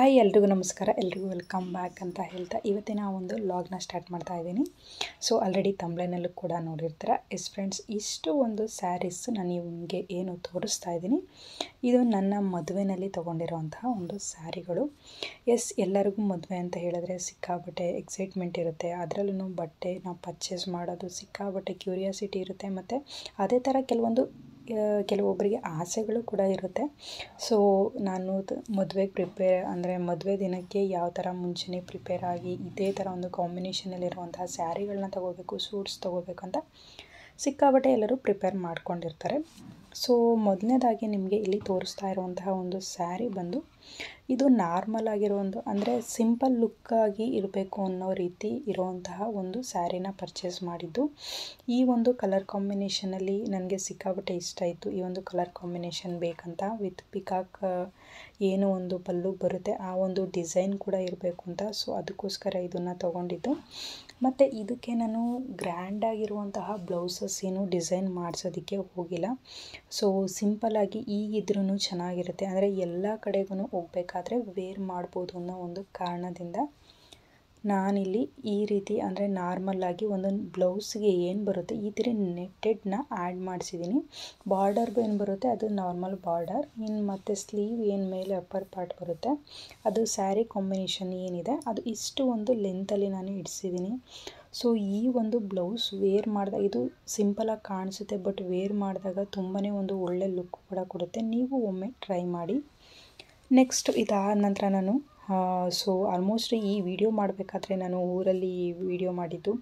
Hi ಎಲ್ರಿಗೂ ನಮಸ್ಕಾರ, ಎಲ್ರಿಗೂ ವೆಲ್ಕಮ್ ಬ್ಯಾಕ್ ಅಂತ ಹೇಳ್ತಾ ಇವತ್ತಿನ ಒಂದು ವ್ಲಾಗ್ನ ಸ್ಟಾರ್ಟ್ ಮಾಡ್ತಾ ಇದ್ದೀನಿ. ಸೊ ಆಲ್ರೆಡಿ ತಮ್ಬ್ಲೈನಲ್ಲೂ ಕೂಡ ನೋಡಿರ್ತೀರ. ಫ್ರೆಂಡ್ಸ್, ಇಷ್ಟು ಒಂದು ಸ್ಯಾರೀಸ್ ನಾನು ನಿಮಗೆ ಏನು ತೋರಿಸ್ತಾ ಇದ್ದೀನಿ, ಇದು ನನ್ನ ಮದುವೆನಲ್ಲಿ ತೊಗೊಂಡಿರೋಂತಹ ಒಂದು ಸ್ಯಾರಿಗಳು. ಎಲ್ಲರಿಗೂ ಮದುವೆ ಅಂತ ಹೇಳಿದ್ರೆ ಸಿಕ್ಕಾಬಟ್ಟೆ ಎಕ್ಸೈಟ್ಮೆಂಟ್ ಇರುತ್ತೆ. ಅದರಲ್ಲೂ ಬಟ್ಟೆ ನಾವು ಪರ್ಚೇಸ್ ಮಾಡೋದು ಸಿಕ್ಕಾಬಟ್ಟೆ ಕ್ಯೂರಿಯಾಸಿಟಿ ಇರುತ್ತೆ. ಮತ್ತು ಅದೇ ಥರ ಕೆಲವೊಬ್ಬರಿಗೆ ಆಸೆಗಳು ಕೂಡ ಇರುತ್ತೆ. ಸೊ ನಾನು ಮದುವೆಗೆ ಮದುವೆ ದಿನಕ್ಕೆ ಯಾವ ಥರ ಮುಂಚೆನೇ ಪ್ರಿಪೇರ್ ಆಗಿ ಇದೇ ಥರ ಒಂದು ಕಾಂಬಿನೇಷನಲ್ಲಿರುವಂತಹ ಸ್ಯಾರಿಗಳನ್ನ ತೊಗೋಬೇಕು, ಸೂಟ್ಸ್ ತೊಗೋಬೇಕು ಅಂತ ಸಿಕ್ಕಾಬಟ್ಟೆ ಎಲ್ಲರೂ ಪ್ರಿಪೇರ್ ಮಾಡ್ಕೊಂಡಿರ್ತಾರೆ. ಸೊ ಮೊದಲನೇದಾಗಿ ನಿಮಗೆ ಇಲ್ಲಿ ತೋರಿಸ್ತಾ ಇರುವಂತಹ ಒಂದು ಸ್ಯಾರಿ ಬಂದು ಇದು ನಾರ್ಮಲ್ ಆಗಿರೋ ಅಂದರೆ ಸಿಂಪಲ್ ಲುಕ್ಕಾಗಿ ಇರಬೇಕು ಅನ್ನೋ ರೀತಿ ಇರುವಂತಹ ಒಂದು ಸ್ಯಾರಿನ ಪರ್ಚೇಸ್ ಮಾಡಿದ್ದು. ಈ ಒಂದು ಕಲರ್ ಕಾಂಬಿನೇಷನಲ್ಲಿ ನನಗೆ ಸಿಕ್ಕಾಬಟ್ಟೆ ಇಷ್ಟ ಆಯಿತು. ಈ ಒಂದು ಕಲರ್ ಕಾಂಬಿನೇಷನ್ ಬೇಕಂತ ವಿತ್ ಪಿಕಾಕ್ ಏನು ಒಂದು ಪಲ್ಲು ಬರುತ್ತೆ ಆ ಒಂದು ಡಿಸೈನ್ ಕೂಡ ಇರಬೇಕು ಅಂತ. ಸೊ ಅದಕ್ಕೋಸ್ಕರ ಇದನ್ನು ತೊಗೊಂಡಿದ್ದು. ಮತ್ತು ಇದಕ್ಕೆ ನಾನು ಗ್ರ್ಯಾಂಡಾಗಿರುವಂತಹ ಬ್ಲೌಸಸ್ ಏನು ಡಿಸೈನ್ ಮಾಡಿಸೋದಕ್ಕೆ ಹೋಗಿಲ್ಲ. ಸೊ ಸಿಂಪಲ್ಲಾಗಿ ಈಗಿದ್ರೂ ಚೆನ್ನಾಗಿರುತ್ತೆ, ಅಂದರೆ ಎಲ್ಲ ಕಡೆಗೂ ಹೋಗ್ಬೇಕಾದ್ರೆ ವೇರ್ ಮಾಡ್ಬೋದು ಅನ್ನೋ ಒಂದು ಕಾರಣದಿಂದ ನಾನಿಲ್ಲಿ ಈ ರೀತಿ ಅಂದರೆ ನಾರ್ಮಲ್ಲಾಗಿ ಒಂದೊಂದು ಬ್ಲೌಸ್ಗೆ ಏನು ಬರುತ್ತೆ ಈ ಥರ ನೆಟ್ಟೆಡ್ನ ಆ್ಯಡ್ ಮಾಡಿಸಿದ್ದೀನಿ. ಬಾರ್ಡರ್ಗೂ ಏನು ಬರುತ್ತೆ ಅದು ನಾರ್ಮಲ್ ಬಾರ್ಡರ್, ಇನ್ನು ಮತ್ತು ಸ್ಲೀವ್ ಏನು ಮೇಲೆ ಅಪ್ಪರ್ ಪಾರ್ಟ್ ಬರುತ್ತೆ ಅದು ಸ್ಯಾರಿ ಕಾಂಬಿನೇಷನ್ ಏನಿದೆ ಅದು ಇಷ್ಟು ಒಂದು ಲೆಂತಲ್ಲಿ ನಾನು ಇಡಿಸಿದ್ದೀನಿ. ಸೊ ಈ ಒಂದು ಬ್ಲೌಸ್ ವೇರ್ ಮಾಡಿದಾಗ ಇದು ಸಿಂಪಲಾಗಿ ಕಾಣಿಸುತ್ತೆ, ಬಟ್ ವೇರ್ ಮಾಡಿದಾಗ ತುಂಬಾ ಒಂದು ಒಳ್ಳೆ ಲುಕ್ ಕೂಡ ಕೊಡುತ್ತೆ. ನೀವು ಒಮ್ಮೆ ಟ್ರೈ ಮಾಡಿ. ನೆಕ್ಸ್ಟ್ ಇದಾದ ನಂತರ ನಾನು ಆಲ್ಮೋಸ್ಟ್ ಈ ವಿಡಿಯೋ ಮಾಡಬೇಕಾದ್ರೆ ನಾನು ಊರಲ್ಲಿ ವಿಡಿಯೋ ಮಾಡಿದ್ದು.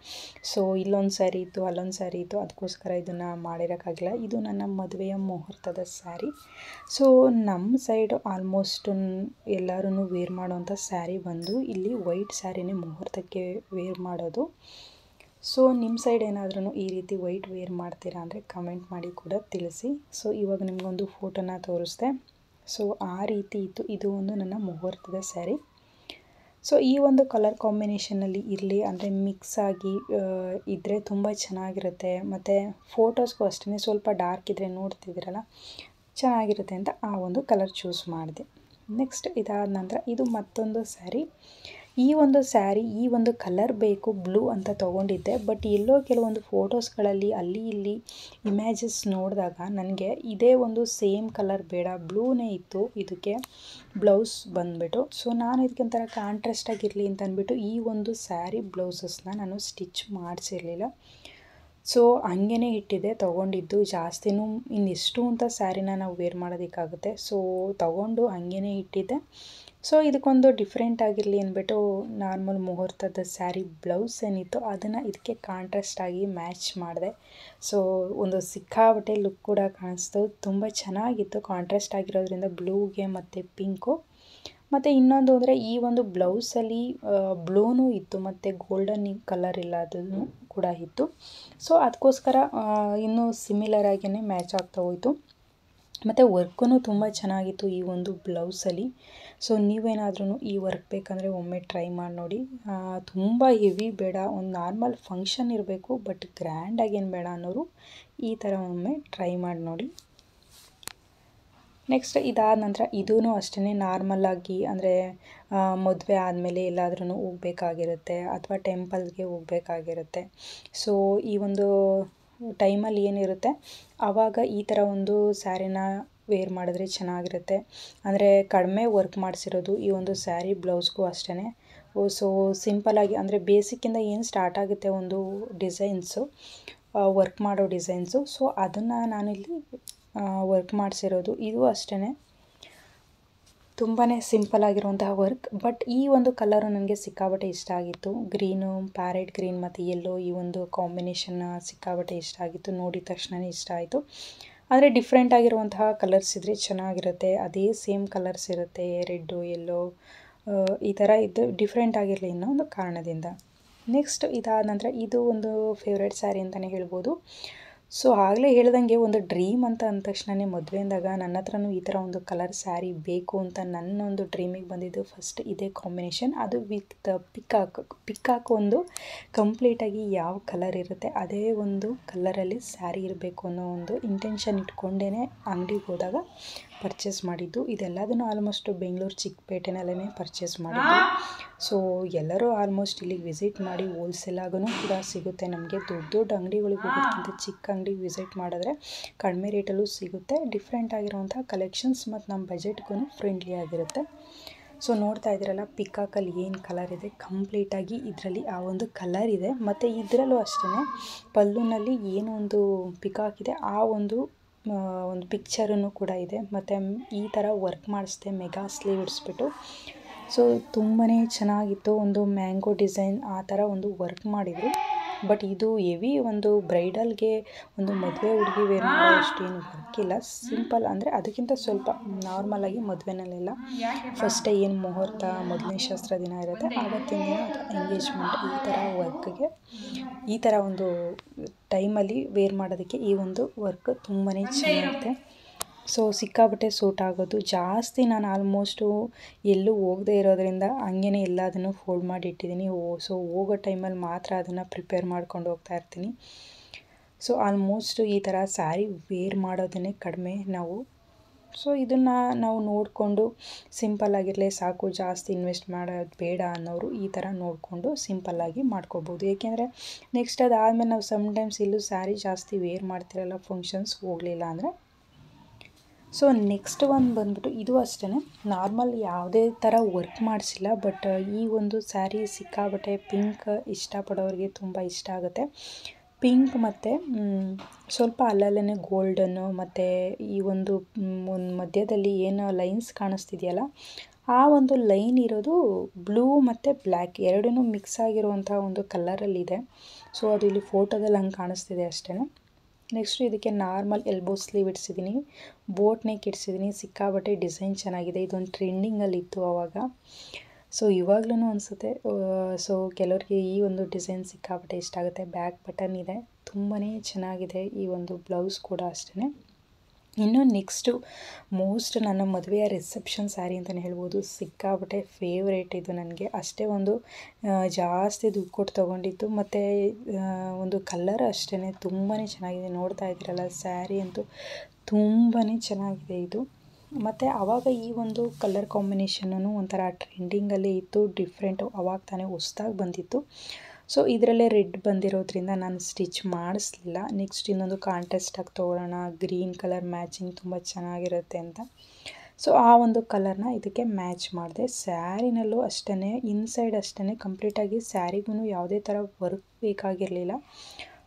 ಸೊ ಇಲ್ಲೊಂದು ಸ್ಯಾರಿ ಇತ್ತು, ಅಲ್ಲೊಂದು ಸ್ಯಾರಿ ಇತ್ತು, ಅದಕ್ಕೋಸ್ಕರ ಇದನ್ನು ಮಾಡಿರೋಕ್ಕಾಗಿಲ್ಲ. ಇದು ನನ್ನ ಮದುವೆಯ ಮುಹೂರ್ತದ ಸ್ಯಾರಿ. ಸೊ ನಮ್ಮ ಸೈಡ್ ಆಲ್ಮೋಸ್ಟ್ ಎಲ್ಲರೂ ವೇರ್ ಮಾಡೋವಂಥ ಸ್ಯಾರಿ ಬಂದು ಇಲ್ಲಿ ವೈಟ್ ಸ್ಯಾರಿನೇ ಮುಹೂರ್ತಕ್ಕೆ ವೇರ್ ಮಾಡೋದು. ಸೊ ನಿಮ್ಮ ಸೈಡ್ ಏನಾದ್ರೂ ಈ ರೀತಿ ವೈಟ್ ವೇರ್ ಮಾಡ್ತೀರಾ ಅಂದರೆ ಕಮೆಂಟ್ ಮಾಡಿ ಕೂಡ ತಿಳಿಸಿ. ಸೊ ಇವಾಗ ನಿಮಗೊಂದು ಫೋಟೋನ ತೋರಿಸ್ದೆ. ಸೊ ಆ ರೀತಿ ಇತ್ತು. ಇದು ಒಂದು ನನ್ನ ಮುಹೂರ್ತದ ಸ್ಯಾರಿ. ಸೊ ಈ ಒಂದು ಕಲರ್ ಕಾಂಬಿನೇಷನಲ್ಲಿ ಇರಲಿ ಅಂದರೆ ಮಿಕ್ಸ್ ಆಗಿ ಇದ್ದರೆ ತುಂಬ ಚೆನ್ನಾಗಿರುತ್ತೆ. ಮತ್ತು ಫೋಟೋಸ್ಗೂ ಅಷ್ಟೇ ಸ್ವಲ್ಪ ಡಾರ್ಕ್ ಇದ್ದರೆ ನೋಡ್ತಿದ್ದೀರಲ್ಲ ಚೆನ್ನಾಗಿರುತ್ತೆ ಅಂತ ಆ ಒಂದು ಕಲರ್ ಚೂಸ್ ಮಾಡಿದೆ. ನೆಕ್ಸ್ಟ್ ಇದಾದ ನಂತರ ಇದು ಮತ್ತೊಂದು ಸ್ಯಾರಿ. ಈ ಒಂದು ಕಲರ್ ಬೇಕು ಬ್ಲೂ ಅಂತ ತೊಗೊಂಡಿದ್ದೆ, ಬಟ್ ಎಲ್ಲೋ ಕೆಲವೊಂದು ಫೋಟೋಸ್ಗಳಲ್ಲಿ ಅಲ್ಲಿ ಇಲ್ಲಿ ಇಮೇಜಸ್ ನೋಡಿದಾಗ ನನಗೆ ಇದೇ ಒಂದು ಸೇಮ್ ಕಲರ್ ಬೇಡ, ಬ್ಲೂನೇ ಇತ್ತು ಇದಕ್ಕೆ ಬ್ಲೌಸ್ ಬಂದುಬಿಟ್ಟು. ಸೊ ನಾನು ಇದಕ್ಕೊಂಥರ ಕಾಂಟ್ರಾಸ್ಟ್ ಆಗಿರಲಿ ಅಂತ ಅಂದ್ಬಿಟ್ಟು ಈ ಒಂದು ಸ್ಯಾರಿ ಬ್ಲೌಸಸ್ನ ನಾನು ಸ್ಟಿಚ್ ಮಾಡಿಸಿರಲಿಲ್ಲ. ಸೊ ಹಂಗೇ ಇಟ್ಟಿದ್ದೆ ತೊಗೊಂಡಿದ್ದು. ಜಾಸ್ತಿನೂ ಇನ್ನೆಷ್ಟು ಅಂತ ಸ್ಯಾರಿನ ನಾವು ವೇರ್ ಮಾಡೋದಕ್ಕಾಗುತ್ತೆ. ಸೊ ತೊಗೊಂಡು ಹಂಗೇ ಇಟ್ಟಿದ್ದೆ. ಸೊ ಇದಕ್ಕೊಂದು ಡಿಫ್ರೆಂಟ್ ಆಗಿರಲಿ ಅಂದ್ಬಿಟ್ಟು ನಾರ್ಮಲ್ ಮುಹೂರ್ತದ ಸ್ಯಾರಿ ಬ್ಲೌಸ್ ಏನಿತ್ತು ಅದನ್ನು ಇದಕ್ಕೆ ಕಾಂಟ್ರಾಸ್ಟ್ ಆಗಿ ಮ್ಯಾಚ್ ಮಾಡಿದೆ. ಸೊ ಒಂದು ಸಿಕ್ಕಾಬಟ್ಟೆ ಲುಕ್ ಕೂಡ ಕಾಣಿಸ್ತು, ತುಂಬ ಚೆನ್ನಾಗಿತ್ತು ಕಾಂಟ್ರಾಸ್ಟ್ ಆಗಿರೋದ್ರಿಂದ ಬ್ಲೂಗೆ ಮತ್ತು ಪಿಂಕು. ಮತ್ತು ಇನ್ನೊಂದು ಅಂದರೆ ಈ ಒಂದು ಬ್ಲೌಸಲ್ಲಿ ಬ್ಲೂನೂ ಇತ್ತು ಮತ್ತು ಗೋಲ್ಡನ್ ಕಲರ್ ಇಲ್ಲ ಅದನ್ನು ಕೂಡ ಇತ್ತು. ಸೊ ಅದಕ್ಕೋಸ್ಕರ ಇನ್ನೂ ಸಿಮಿಲರ್ ಆಗಿಯೇ ಮ್ಯಾಚ್ ಆಗ್ತಾ ಹೋಯಿತು. ಮತ್ತು ವರ್ಕೂ ತುಂಬ ಚೆನ್ನಾಗಿತ್ತು ಈ ಒಂದು ಬ್ಲೌಸಲ್ಲಿ. ಸೊ ನೀವೇನಾದ್ರೂ ಈ ವರ್ಕ್ ಬೇಕಂದರೆ ಒಮ್ಮೆ ಟ್ರೈ ಮಾಡಿ ನೋಡಿ. ತುಂಬ ಹೆವಿ ಬೇಡ, ಒಂದು ನಾರ್ಮಲ್ ಫಂಕ್ಷನ್ ಇರಬೇಕು ಬಟ್ ಗ್ರ್ಯಾಂಡಾಗೇನು ಬೇಡ ಅನ್ನೋರು ಈ ಥರ ಒಮ್ಮೆ ಟ್ರೈ ಮಾಡಿ ನೋಡಿ. ನೆಕ್ಸ್ಟ್ ಇದಾದ ನಂತರ ಇದೂ ಅಷ್ಟೇ ನಾರ್ಮಲ್ಲಾಗಿ ಅಂದರೆ ಮದುವೆ ಆದಮೇಲೆ ಎಲ್ಲಾದ್ರೂ ಹೋಗ್ಬೇಕಾಗಿರುತ್ತೆ ಅಥವಾ ಟೆಂಪಲ್ಗೆ ಹೋಗ್ಬೇಕಾಗಿರುತ್ತೆ. ಸೊ ಈ ಒಂದು ಟೈಮಲ್ಲಿ ಏನಿರುತ್ತೆ ಆವಾಗ ಈ ಥರ ಒಂದು ಸ್ಯಾರಿನ ವೇರ್ ಮಾಡಿದ್ರೆ ಚೆನ್ನಾಗಿರುತ್ತೆ. ಅಂದರೆ ಕಡಿಮೆ ವರ್ಕ್ ಮಾಡಿಸಿರೋದು ಈ ಒಂದು ಸ್ಯಾರಿ ಬ್ಲೌಸ್ಗೂ ಅಷ್ಟೇ. ಸೊ ಸಿಂಪಲ್ಲಾಗಿ ಅಂದರೆ ಬೇಸಿಕ್ಕಿಂದ ಏನು ಸ್ಟಾರ್ಟ್ ಆಗುತ್ತೆ ಒಂದು ಡಿಸೈನ್ಸು, ವರ್ಕ್ ಮಾಡೋ ಡಿಸೈನ್ಸು. ಸೊ ಅದನ್ನು ನಾನಿಲ್ಲಿ ವರ್ಕ್ ಮಾಡಿಸಿರೋದು. ಇದು ಅಷ್ಟೇ ತುಂಬಾ ಸಿಂಪಲ್ ಆಗಿರುವಂತಹ ವರ್ಕ್, ಬಟ್ ಈ ಒಂದು ಕಲರು ನನಗೆ ಸಿಕ್ಕಾಬಟ್ಟೆ ಇಷ್ಟ ಆಗಿತ್ತು. ಗ್ರೀನು, ಪ್ಯಾರೆಟ್ ಗ್ರೀನ್ ಮತ್ತು ಯೆಲ್ಲೋ ಈ ಒಂದು ಕಾಂಬಿನೇಷನ್ ಸಿಕ್ಕಾಬಟ್ಟೆ ಇಷ್ಟ ಆಗಿತ್ತು. ನೋಡಿದ ತಕ್ಷಣವೇ ಇಷ್ಟ ಆಯಿತು. ಆದರೆ ಡಿಫ್ರೆಂಟ್ ಆಗಿರುವಂತಹ ಕಲರ್ಸ್ ಇದ್ದರೆ ಚೆನ್ನಾಗಿರುತ್ತೆ. ಅದೇ ಸೇಮ್ ಕಲರ್ಸ್ ಇರುತ್ತೆ, ರೆಡ್ಡು, ಯೆಲ್ಲೋ ಈ ಥರ ಇದ್ದು ಡಿಫ್ರೆಂಟ್ ಆಗಿರಲಿ ಅನ್ನೋ ಒಂದು ಕಾರಣದಿಂದ. ನೆಕ್ಸ್ಟ್ ಇದಾದ ನಂತರ ಇದು ಒಂದು ಫೇವ್ರೆಟ್ ಸ್ಯಾರಿ ಅಂತಲೇ ಹೇಳ್ಬೋದು. ಸೊ ಆಗಲೇ ಹೇಳ್ದಂಗೆ ಒಂದು ಡ್ರೀಮ್ ಅಂತ ಅಂದ ತಕ್ಷಣವೇ ಮದುವೆ ಅಂದಾಗ ನನ್ನ ಹತ್ರನೂ ಈ ಥರ ಒಂದು ಕಲರ್ ಸ್ಯಾರಿ ಬೇಕು ಅಂತ ನನ್ನ ಒಂದು ಡ್ರೀಮಿಗೆ ಬಂದಿದ್ದು ಫಸ್ಟ್ ಇದೇ ಕಾಂಬಿನೇಷನ್. ಅದು ವಿತ್ ಪಿಕಾಕ್ ಒಂದು ಕಂಪ್ಲೀಟಾಗಿ ಯಾವ ಕಲರ್ ಇರುತ್ತೆ ಅದೇ ಒಂದು ಕಲರಲ್ಲಿ ಸ್ಯಾರಿ ಇರಬೇಕು ಅನ್ನೋ ಒಂದು ಇಂಟೆನ್ಷನ್ ಇಟ್ಕೊಂಡೇ ಅಂಗಡಿಗೆ ಹೋದಾಗ ಪರ್ಚೇಸ್ ಮಾಡಿದ್ದು. ಇದೆಲ್ಲದನ್ನು ಆಲ್ಮೋಸ್ಟ್ ಬೆಂಗಳೂರು ಚಿಕ್ಕಪೇಟೆನಲ್ಲೇ ಪರ್ಚೇಸ್ ಮಾಡಿದ್ದು. ಸೊ ಎಲ್ಲರೂ ಆಲ್ಮೋಸ್ಟ್ ಇಲ್ಲಿಗೆ ವಿಸಿಟ್ ಮಾಡಿ ಹೋಲ್ಸೇಲಾಗೂ ಕೂಡ ಸಿಗುತ್ತೆ. ನಮಗೆ ದೊಡ್ಡ ದೊಡ್ಡ ಅಂಗಡಿಗಳಿಗೆ ಹೋಗೋದಕ್ಕಿಂತ ಚಿಕ್ಕ ಅಂಗಡಿಗೆ ವಿಸಿಟ್ ಮಾಡಿದ್ರೆ ಕಡಿಮೆ ರೇಟಲ್ಲೂ ಸಿಗುತ್ತೆ. ಡಿಫ್ರೆಂಟ್ ಆಗಿರುವಂಥ ಕಲೆಕ್ಷನ್ಸ್ ಮತ್ತು ನಮ್ಮ ಬಜೆಟ್ಗೂ ಫ್ರೆಂಡ್ಲಿ ಆಗಿರುತ್ತೆ. ಸೊ ನೋಡ್ತಾ ಇದ್ದೀರಲ್ಲ ಪಿಕಾಕಲ್ಲಿ ಏನು ಕಲರ್ ಇದೆ, ಕಂಪ್ಲೀಟಾಗಿ ಇದರಲ್ಲಿ ಆ ಒಂದು ಕಲರ್ ಇದೆ. ಮತ್ತು ಇದರಲ್ಲೂ ಅಷ್ಟೇ ಪಲ್ಲುನಲ್ಲಿ ಏನು ಒಂದು ಪಿಕಾಕ್ ಇದೆ ಆ ಒಂದು ಪಿಕ್ಚರನ್ನು ಕೂಡ ಇದೆ. ಮತ್ತು ಈ ಥರ ವರ್ಕ್ ಮಾಡಿಸ್ದೆ, ಮೆಗಾ ಸ್ಲೀವ್ ಇಡಿಸ್ಬಿಟ್ಟು. ಸೊ ತುಂಬಾ ಚೆನ್ನಾಗಿತ್ತು. ಒಂದು ಮ್ಯಾಂಗೋ ಡಿಸೈನ್ ಆ ಥರ ಒಂದು ವರ್ಕ್ ಮಾಡಿದರು. ಬಟ್ ಇದು ಹೆವಿ ಒಂದು ಬ್ರೈಡಲ್ಗೆ ಒಂದು ಮದುವೆ ಹುಡುಗಿ ವೇರ್ ಮಾಡೋ ಅಷ್ಟೇನು ವರ್ಕ್ ಇಲ್ಲ. ಸಿಂಪಲ್ ಅಂದರೆ ಅದಕ್ಕಿಂತ ಸ್ವಲ್ಪ ನಾರ್ಮಲಾಗಿ ಮದುವೆನಲ್ಲೆಲ್ಲ ಫಸ್ಟೇ ಏನು ಮುಹೂರ್ತ ಮೊದಲನೇ ಶಾಸ್ತ್ರ ದಿನ ಇರುತ್ತೆ ಆವತ್ತಿನ ದಿನ ಎಂಗೇಜ್ಮೆಂಟ್ ಈ ಥರ ವರ್ಕ್ಗೆ ಈ ಥರ ಒಂದು ಟೈಮಲ್ಲಿ ವೇರ್ ಮಾಡೋದಕ್ಕೆ ಈ ಒಂದು ವರ್ಕ್ ತುಂಬಾ ಚೆನ್ನಾಗಿರುತ್ತೆ. ಸೊ ಸಿಕ್ಕಾಪಟ್ಟೆ ಸೂಟ್ ಆಗೋದು. ಜಾಸ್ತಿ ನಾನು ಆಲ್ಮೋಸ್ಟು ಎಲ್ಲೂ ಹೋಗದೆ ಇರೋದರಿಂದ ಹಂಗೇ ಎಲ್ಲದನ್ನು ಫೋಲ್ಡ್ ಮಾಡಿ ಇಟ್ಟಿದ್ದೀನಿ. ಸೊ ಹೋಗೋ ಟೈಮಲ್ಲಿ ಮಾತ್ರ ಅದನ್ನು ಪ್ರಿಪೇರ್ ಮಾಡ್ಕೊಂಡು ಹೋಗ್ತಾ ಇರ್ತೀನಿ. ಸೊ ಆಲ್ಮೋಸ್ಟ್ ಈ ಥರ ಸ್ಯಾರಿ ವೇರ್ ಮಾಡೋದನ್ನೇ ಕಡಿಮೆ ನಾವು. ಸೊ ಇದನ್ನು ನಾವು ನೋಡಿಕೊಂಡು ಸಿಂಪಲ್ಲಾಗಿರಲೇ ಸಾಕು, ಜಾಸ್ತಿ ಇನ್ವೆಸ್ಟ್ ಮಾಡೋದು ಬೇಡ ಅನ್ನೋರು ಈ ಥರ ನೋಡಿಕೊಂಡು ಸಿಂಪಲ್ಲಾಗಿ ಮಾಡ್ಕೋಬೋದು. ಏಕೆಂದರೆ ನೆಕ್ಸ್ಟ್ ಅದಾದಮೇಲೆ ನಾವು ಸಮ್ಟೈಮ್ಸ್ ಇಲ್ಲೂ ಸ್ಯಾರಿ ಜಾಸ್ತಿ ವೇರ್ ಮಾಡ್ತಿರಲ್ಲ ಫಂಕ್ಷನ್ಸ್ ಹೋಗಲಿಲ್ಲ ಅಂದರೆ. ಸೊ ನೆಕ್ಸ್ಟ್ ಒಂದು ಬಂದ್ಬಿಟ್ಟು ಇದು ಅಷ್ಟೇ ನಾರ್ಮಲ್ ಯಾವುದೇ ಥರ ವರ್ಕ್ ಮಾಡಿಸಿಲ್ಲ. ಬಟ್ ಈ ಒಂದು ಸ್ಯಾರಿ ಸಿಕ್ಕಾಬಟ್ಟೆ ಪಿಂಕ್ ಇಷ್ಟಪಡೋರಿಗೆ ತುಂಬ ಇಷ್ಟ ಆಗುತ್ತೆ. ಪಿಂಕ್ ಮತ್ತು ಸ್ವಲ್ಪ ಅಲ್ಲಲ್ಲೇ ಗೋಲ್ಡನ್ನು ಮತ್ತು ಈ ಒಂದು ಮಧ್ಯದಲ್ಲಿ ಏನು ಲೈನ್ಸ್ ಕಾಣಿಸ್ತಿದೆಯಲ್ಲ ಆ ಒಂದು ಲೈನ್ ಇರೋದು ಬ್ಲೂ ಮತ್ತು ಬ್ಲ್ಯಾಕ್ ಎರಡೂ ಮಿಕ್ಸ್ ಆಗಿರುವಂಥ ಒಂದು ಕಲರಲ್ಲಿದೆ. ಸೊ ಅದು ಇಲ್ಲಿ ಫೋಟೋದಲ್ಲಿ ಹಂಗೆ ಕಾಣಿಸ್ತಿದೆ ಅಷ್ಟೇ. ನೆಕ್ಸ್ಟು ಇದಕ್ಕೆ ನಾರ್ಮಲ್ ಎಲ್ಬೋ ಸ್ಲೀವ್ ಇಡ್ಸಿದ್ದೀನಿ, ಬೋಟ್ ನೆಕ್ ಇಡ್ಸಿದ್ದೀನಿ. ಸಿಕ್ಕಾಬಟ್ಟೆ ಡಿಸೈನ್ ಚೆನ್ನಾಗಿದೆ. ಇದೊಂದು ಟ್ರೆಂಡಿಂಗಲ್ಲಿತ್ತು ಆವಾಗ. ಸೊ ಇವಾಗ್ಲೂ ಅನಿಸುತ್ತೆ. ಸೊ ಕೆಲವ್ರಿಗೆ ಈ ಒಂದು ಡಿಸೈನ್ ಸಿಕ್ಕಾಬಟ್ಟೆ ಇಷ್ಟ ಆಗುತ್ತೆ. ಬ್ಯಾಕ್ ಬಟನ್ ಇದೆ, ತುಂಬಾ ಚೆನ್ನಾಗಿದೆ. ಈ ಒಂದು ಬ್ಲೌಸ್ ಕೂಡ ಅಷ್ಟೇ. ಇನ್ನು ನೆಕ್ಸ್ಟು ಮೋಸ್ಟ್ ನನ್ನ ಮದುವೆಯ ರಿಸೆಪ್ಷನ್ ಸ್ಯಾರಿ ಅಂತಲೇ ಹೇಳ್ಬೋದು. ಸಿಕ್ಕಾಬಟ್ಟೆ ಫೇವ್ರೇಟ್ ಇದು ನನಗೆ. ಅಷ್ಟೇ ಒಂದು ಜಾಸ್ತಿ ದುಡ್ಡು ಕೊಟ್ಟು ತೊಗೊಂಡಿದ್ದು. ಮತ್ತು ಒಂದು ಕಲರ್ ಅಷ್ಟೇ ತುಂಬಾ ಚೆನ್ನಾಗಿದೆ. ನೋಡ್ತಾ ಇದ್ದೀರಲ್ಲ ಸ್ಯಾರಿ ಅಂತೂ ತುಂಬಾ ಚೆನ್ನಾಗಿದೆ ಇದು. ಮತ್ತು ಆವಾಗ ಈ ಒಂದು ಕಲರ್ ಕಾಂಬಿನೇಷನ್ನು ಒಂಥರ ಟ್ರೆಂಡಿಂಗಲ್ಲೇ ಇತ್ತು. ಡಿಫ್ರೆಂಟು ಆವಾಗ ತಾನೇ ಹೊಸ್ದಾಗಿ ಬಂದಿತ್ತು. ಸೊ ಇದರಲ್ಲೇ ರೆಡ್ ಬಂದಿರೋದ್ರಿಂದ ನಾನು ಸ್ಟಿಚ್ ಮಾಡಿಸ್ಲಿಲ್ಲ. ನೆಕ್ಸ್ಟ್ ಇನ್ನೊಂದು ಕಾಂಟ್ರಾಸ್ಟಾಗಿ ತೊಗೊಳ್ಳೋಣ, ಗ್ರೀನ್ ಕಲರ್ ಮ್ಯಾಚಿಂಗ್ ತುಂಬ ಚೆನ್ನಾಗಿರುತ್ತೆ ಅಂತ. ಸೊ ಆ ಒಂದು ಕಲರ್ನ ಇದಕ್ಕೆ ಮ್ಯಾಚ್ ಮಾಡಿದೆ. ಸ್ಯಾರಿನಲ್ಲೂ ಅಷ್ಟೇ ಇನ್ಸೈಡ್ ಅಷ್ಟೇ ಕಂಪ್ಲೀಟಾಗಿ ಸ್ಯಾರಿಗೂ ಯಾವುದೇ ಥರ ವರ್ಕ್ ಬೇಕಾಗಿರಲಿಲ್ಲ.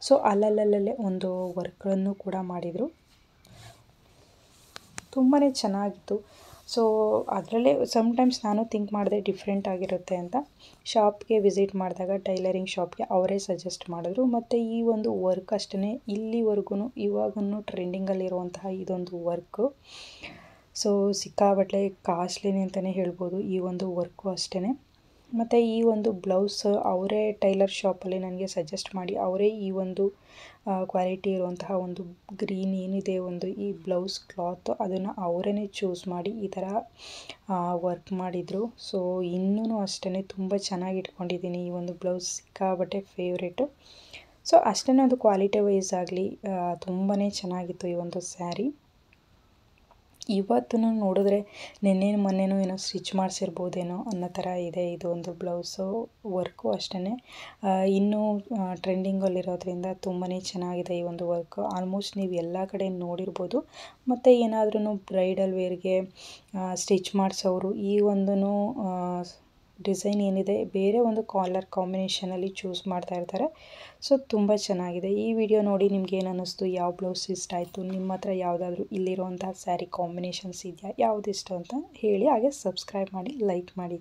ಸೊ ಅಲ್ಲಲ್ಲೇ ಒಂದು ವರ್ಕ್ಗಳನ್ನು ಕೂಡ ಮಾಡಿದರು. ತುಂಬಾ ಚೆನ್ನಾಗಿತ್ತು. ಸೊ ಅದರಲ್ಲೇ ಸಮ್ಟೈಮ್ಸ್ ನಾನು ಥಿಂಕ್ ಮಾಡಿದೆ ಡಿಫ್ರೆಂಟ್ ಆಗಿರುತ್ತೆ ಅಂತ. ಶಾಪ್ಗೆ ವಿಸಿಟ್ ಮಾಡಿದಾಗ ಟೈಲರಿಂಗ್ ಶಾಪ್ಗೆ ಅವರೇ ಸಜೆಸ್ಟ್ ಮಾಡಿದ್ರು. ಮತ್ತು ಈ ಒಂದು ವರ್ಕ್ ಅಷ್ಟೇ ಇಲ್ಲಿವರೆಗೂ ಇವಾಗೂ ಟ್ರೆಂಡಿಂಗಲ್ಲಿರುವಂತಹ ಇದೊಂದು ವರ್ಕು. ಸೊ ಸಿಕ್ಕಾಬಟ್ಟೆ ಕಾಸ್ಟ್ಲಿನೇ ಅಂತಲೇ ಹೇಳ್ಬೋದು ಈ ಒಂದು ವರ್ಕು ಅಷ್ಟೇ. ಮತ್ತು ಈ ಒಂದು ಬ್ಲೌಸ್ ಅವರೇ ಟೈಲರ್ ಶಾಪಲ್ಲಿ ನನಗೆ ಸಜೆಸ್ಟ್ ಮಾಡಿ ಅವರೇ ಈ ಒಂದು ಕ್ವಾಲಿಟಿ ಇರುವಂತಹ ಒಂದು ಗ್ರೀನ್ ಏನಿದೆ ಒಂದು ಈ ಬ್ಲೌಸ್ ಕ್ಲಾತ್ ಅದನ್ನು ಅವರೇ ಚೂಸ್ ಮಾಡಿ ಈ ಥರ ವರ್ಕ್ ಮಾಡಿದರು. ಸೊ ಇನ್ನೂ ಅಷ್ಟೇ ತುಂಬ ಚೆನ್ನಾಗಿ ಇಟ್ಕೊಂಡಿದ್ದೀನಿ ಈ ಒಂದು ಬ್ಲೌಸ್. ಸಿಕ್ಕಾಬಟ್ಟೆ ಫೇವ್ರೇಟು. ಸೊ ಅಷ್ಟೇ ಒಂದು ಕ್ವಾಲಿಟಿ ವೈಸ್ ಆಗಲಿ ತುಂಬಾ ಚೆನ್ನಾಗಿತ್ತು ಈ ಒಂದು ಸ್ಯಾರಿ. ಇವತ್ತು ನೋಡಿದ್ರೆ ನಿನ್ನೆ ಮೊನ್ನೆನೂ ಏನೋ ಸ್ಟಿಚ್ ಮಾಡಿಸಿರ್ಬೋದೇನೋ ಅನ್ನೋ ಥರ ಇದೆ ಇದು ಒಂದು ಬ್ಲೌಸು. ವರ್ಕು ಅಷ್ಟೇ ಇನ್ನೂ ಟ್ರೆಂಡಿಂಗಲ್ಲಿರೋದ್ರಿಂದ ತುಂಬಾ ಚೆನ್ನಾಗಿದೆ ಈ ಒಂದು ವರ್ಕು. ಆಲ್ಮೋಸ್ಟ್ ನೀವು ಎಲ್ಲ ಕಡೆ ನೋಡಿರ್ಬೋದು. ಮತ್ತು ಏನಾದ್ರೂ ಬ್ರೈಡಲ್ ವೇರ್ಗೆ ಸ್ಟಿಚ್ ಮಾಡಿಸೋರು ಈ ಒಂದು ಡಿಸೈನ್ ಏನಿದೆ ಬೇರೆ ಒಂದು ಕಾಲರ್ ಕಾಂಬಿನೇಷನಲ್ಲಿ ಚೂಸ್ ಮಾಡ್ತಾ ಇರ್ತಾರೆ. ಸೊ ತುಂಬ ಚೆನ್ನಾಗಿದೆ. ಈ ವಿಡಿಯೋ ನೋಡಿ ನಿಮ್ಗೆ ಏನು ಅನ್ನಿಸ್ತು, ಯಾವ ಬ್ಲೌಸ್ ಇಷ್ಟ ಆಯಿತು, ನಿಮ್ಮ ಹತ್ರ ಯಾವುದಾದ್ರೂ ಇಲ್ಲಿರುವಂಥ ಸ್ಯಾರಿ ಕಾಂಬಿನೇಷನ್ಸ್ ಇದೆಯಾ, ಯಾವುದು ಇಷ್ಟ ಅಂತ ಹೇಳಿ. ಹಾಗೆ ಸಬ್ಸ್ಕ್ರೈಬ್ ಮಾಡಿ, ಲೈಕ್ ಮಾಡಿ.